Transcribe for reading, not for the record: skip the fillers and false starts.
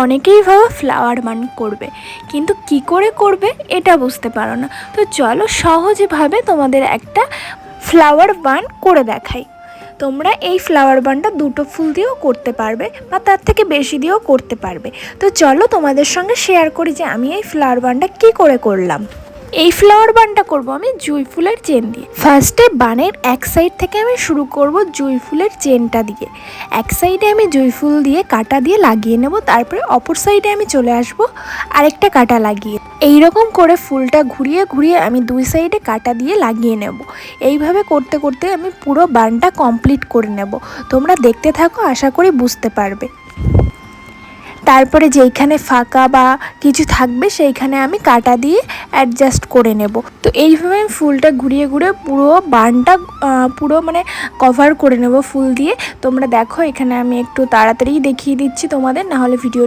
অনেকেই ভাবে ফ্লাওয়ার বান করবে, কিন্তু কি করে করবে এটা বুঝতে পারো না। তো চলো সহজভাবে তোমাদের একটা ফ্লাওয়ার বান করে দেখাই। তোমরা এই ফ্লাওয়ার বানটা দুটো ফুল দিয়েও করতে পারবে বা তার থেকে বেশি দিয়েও করতে পারবে। তো চলো তোমাদের সঙ্গে শেয়ার করি যে আমি এই ফ্লাওয়ার বানটা কী করে করলাম। এই ফ্লাওয়ার বানটা করব আমি জুঁই ফুলের চেন দিয়ে। ফার্স্টে বানের এক সাইড থেকে আমি শুরু করব জুঁই ফুলের চেনটা দিয়ে। এক সাইডে আমি জুঁই ফুল দিয়ে কাটা দিয়ে লাগিয়ে নেব, তারপরে অপর সাইডে আমি চলে আসব আরেকটা কাটা লাগিয়ে। এই রকম করে ফুলটা ঘুরিয়ে ঘুরিয়ে আমি দুই সাইডে কাটা দিয়ে লাগিয়ে নেব। এইভাবে করতে করতে আমি পুরো বানটা কমপ্লিট করে নেব। তোমরা দেখতে থাকো, আশা করি বুঝতে পারবে। তারপরে যেইখানে ফাঁকা বা কিছু থাকবে সেইখানে আমি কাটা দিয়ে অ্যাডজাস্ট করে নেব। তো এইভাবে আমি ফুলটা ঘুরিয়ে ঘুরিয়ে পুরো বানটা পুরো মানে কভার করে নেব ফুল দিয়ে। তোমরা দেখো, এখানে আমি একটু তাড়াতাড়ি দেখিয়ে দিচ্ছি তোমাদের, নাহলে ভিডিওটা